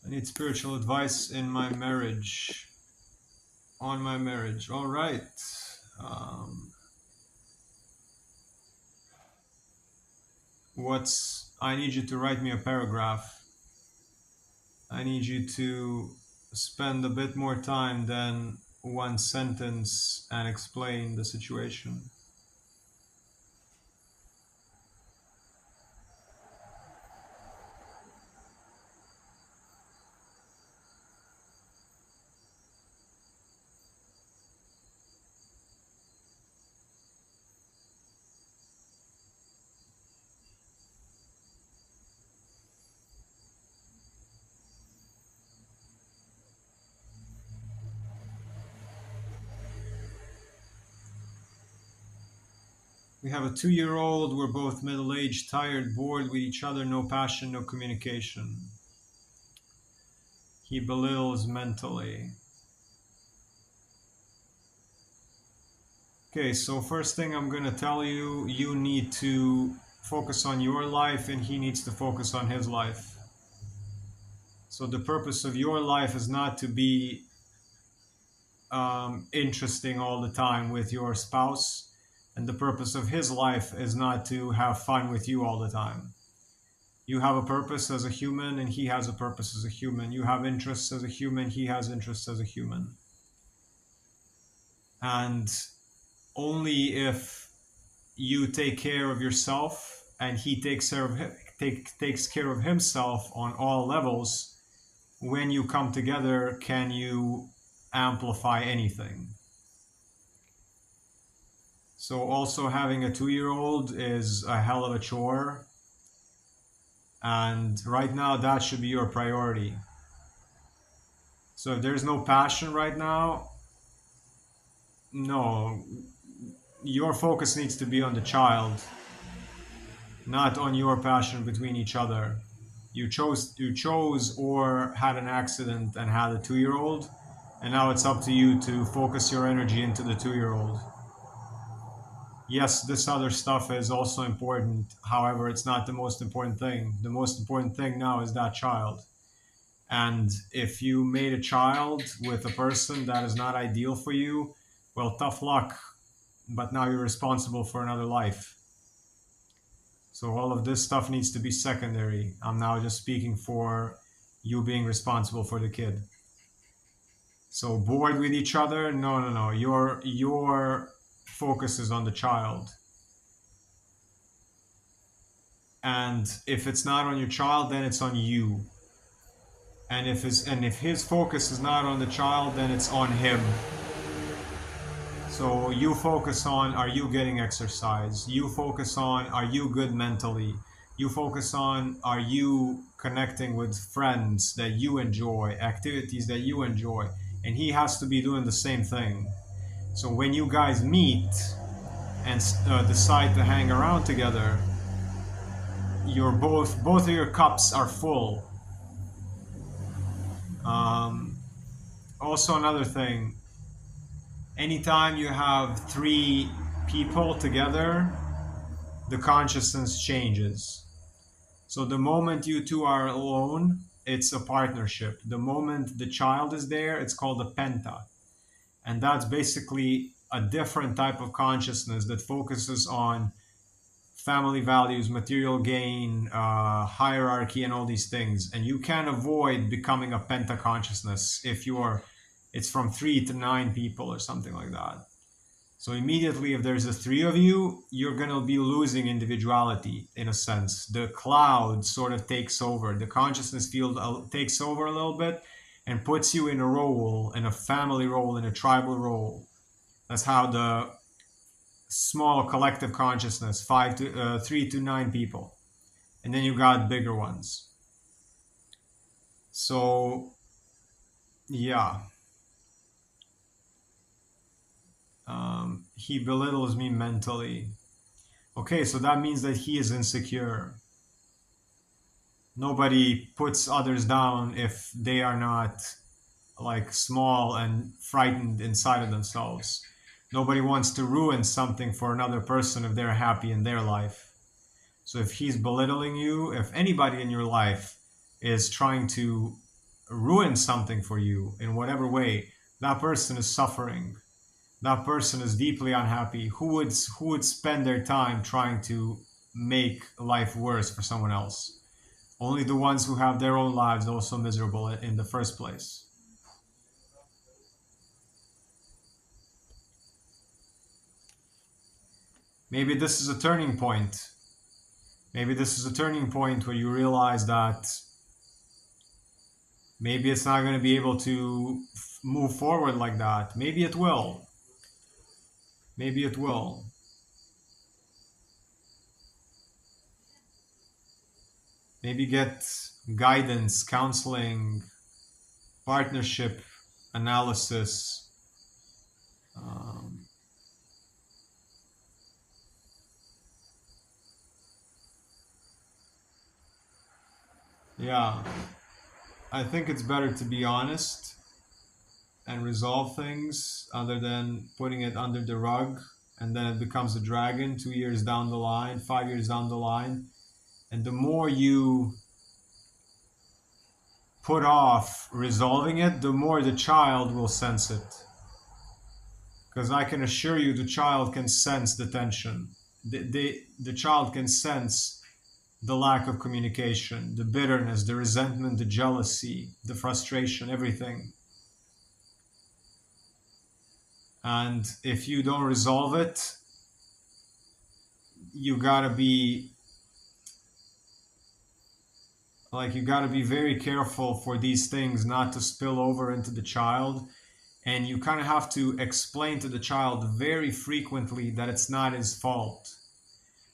I need spiritual advice in my marriage. On my marriage. All right. Um, I need you to write me a paragraph. I need you to spend a bit more time than one sentence and explain the situation. We have a 2-year-old. We're both middle-aged, tired, bored with each other, no passion, no communication. He belittles mentally. Okay, so first thing I'm going to tell you, you need to focus on your life and he needs to focus on his life. So the purpose of your life is not to be interesting all the time with your spouse, and the purpose of his life is not to have fun with you all the time. You have a purpose as a human and he has a purpose as a human. You have interests as a human, he has interests as a human. And only if you take care of yourself and he takes care of himself on all levels, when you come together can you amplify anything. So also having a 2-year-old is a hell of a chore, and right now that should be your priority. So if there's no passion right now, no, your focus needs to be on the child, not on your passion between each other. You chose or had an accident and had a 2-year-old, and now it's up to you to focus your energy into the 2-year-old. Yes, this other stuff is also important. However, it's not the most important thing. The most important thing now is that child. And if you made a child with a person that is not ideal for you, well, tough luck. But now you're responsible for another life. So all of this stuff needs to be secondary. I'm now just speaking for you being responsible for the kid. So bored with each other? No, no, no. Your focus is on the child. And if it's not on your child, then it's on you. And if his focus is not on the child, then it's on him. So you focus on, are you getting exercise? You focus on, are you good mentally? You focus on, are you connecting with friends that you enjoy, activities that you enjoy? And he has to be doing the same thing. So when you guys meet and decide to hang around together, you're both of your cups are full. Also another thing, anytime you have 3 people together, the consciousness changes. So the moment you two are alone, it's a partnership. The moment the child is there, it's called a penta. And that's basically a different type of consciousness that focuses on family values, material gain, hierarchy, and all these things. And you can avoid becoming a penta consciousness if it's from 3 to 9 people or something like that. So immediately, if there's 3 of you, you're going to be losing individuality in a sense. The cloud sort of takes over. The consciousness field takes over a little bit and puts you in a role, in a family role, in a tribal role. That's how the small collective consciousness, 3 to 9 people. And then you got bigger ones. So, yeah. He belittles me mentally. Okay, so that means that he is insecure. Nobody puts others down if they are not like small and frightened inside of themselves. Nobody wants to ruin something for another person if they're happy in their life. So if he's belittling you, if anybody in your life is trying to ruins something for you in whatever way, that person is suffering. That person is deeply unhappy. Who would spend their time trying to make life worse for someone else? Only the ones who have their own lives also miserable in the first place. Maybe this is a turning point. Maybe this is a turning point where you realize that maybe it's not going to be able to move forward like that. Maybe it will. Maybe it will. Maybe get guidance, counseling, partnership analysis. Um, yeah, I think it's better to be honest and resolve things other than putting it under the rug and then it becomes a dragon 2 years down the line, 5 years down the line. And the more you put off resolving it, the more the child will sense it. Because I can assure you, the child can sense the tension. The child can sense the lack of communication, the bitterness, the resentment, the jealousy, the frustration, everything. And if you don't resolve it, you gotta be you gotta be very careful for these things not to spill over into the child. And you kind of have to explain to the child very frequently that it's not his fault.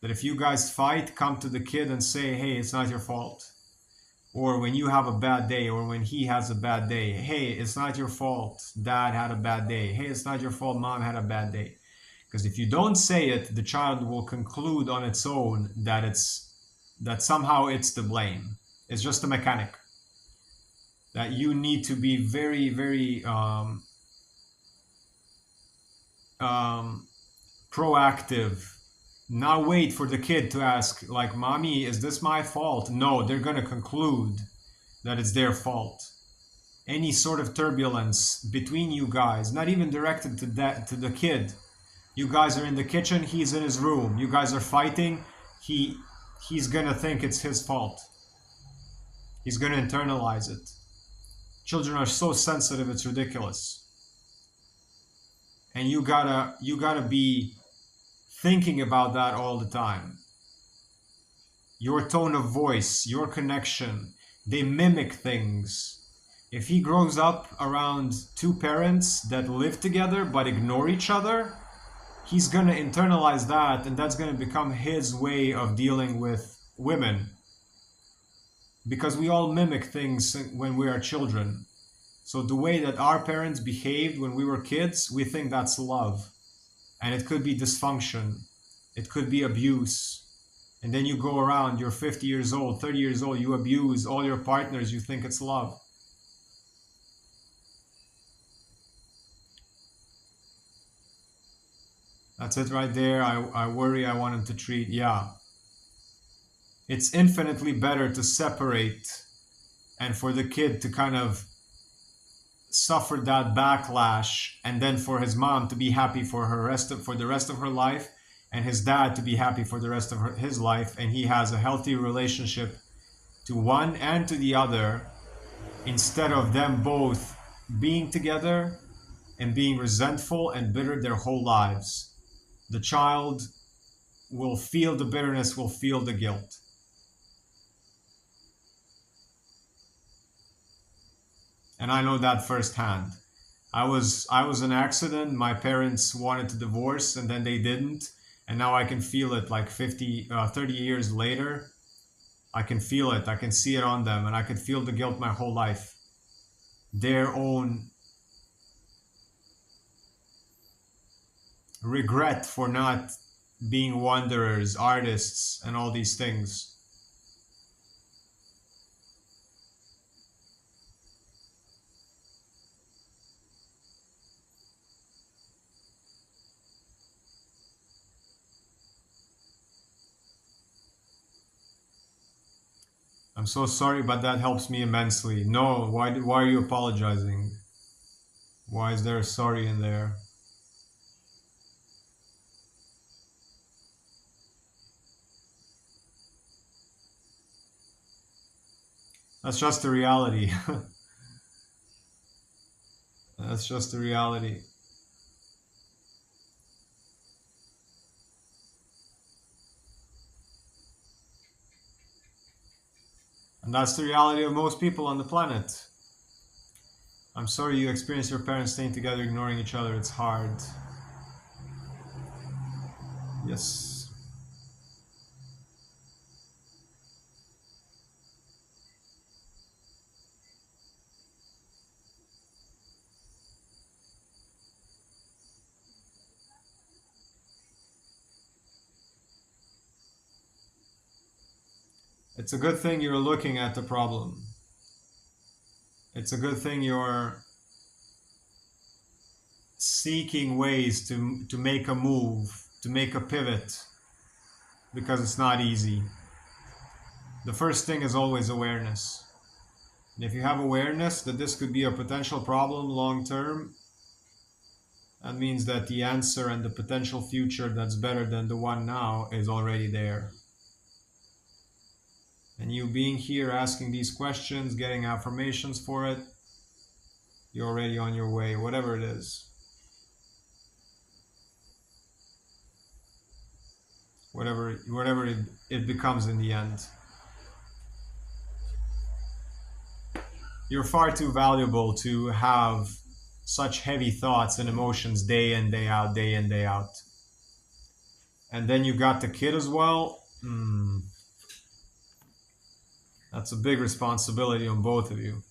That if you guys fight, come to the kid and say, hey, it's not your fault. Or when you have a bad day, or when he has a bad day, hey, it's not your fault. Dad had a bad day. Hey, it's not your fault. Mom had a bad day. Because if you don't say it, the child will conclude on its own that somehow it's to blame. It's just a mechanic. That you need to be very, very um, proactive. Not wait for the kid to ask, like, mommy, is this my fault? No, they're going to conclude that it's their fault. Any sort of turbulence between you guys, not even directed to the kid. You guys are in the kitchen, he's in his room. You guys are fighting, he's going to think it's his fault. He's going to internalize it. Children are so sensitive, it's ridiculous. And you gotta be thinking about that all the time. Your tone of voice, your connection, they mimic things. If he grows up around two parents that live together but ignore each other, he's gonna internalize that, and that's gonna become his way of dealing with women. Because we all mimic things when we are children. So the way that our parents behaved when we were kids, we think that's love. And it could be dysfunction. It could be abuse. And then you go around, you're 50 years old, 30 years old, you abuse all your partners, you think it's love. That's it right there. I worry, I want him to treat. Yeah. It's infinitely better to separate and for the kid to kind of suffer that backlash, and then for his mom to be happy for the rest of her life, and his dad to be happy for the rest of his life, and he has a healthy relationship to one and to the other, instead of them both being together and being resentful and bitter their whole lives. The child will feel the bitterness, will feel the guilt. And I know that firsthand. I was an accident. My parents wanted to divorce and then they didn't. And now I can feel it like 30 years later. I can feel it. I can see it on them, and I can feel the guilt my whole life. Their own regret for not being wanderers, artists, and all these things. I'm so sorry, but that helps me immensely. No, why are you apologizing? Why is there a sorry in there? That's just the reality. That's just the reality. And that's the reality of most people on the planet. I'm sorry you experienced your parents staying together, ignoring each other. It's hard. Yes. It's a good thing you're looking at the problem. It's a good thing you're seeking ways to make a move, to make a pivot, because it's not easy. The first thing is always awareness. And if you have awareness that this could be a potential problem long term, that means that the answer and the potential future that's better than the one now is already there. And you being here asking these questions, getting affirmations for it, you're already on your way, whatever it is. Whatever it becomes in the end. You're far too valuable to have such heavy thoughts and emotions day in, day out, day in, day out. And then you got the kid as well. That's a big responsibility on both of you.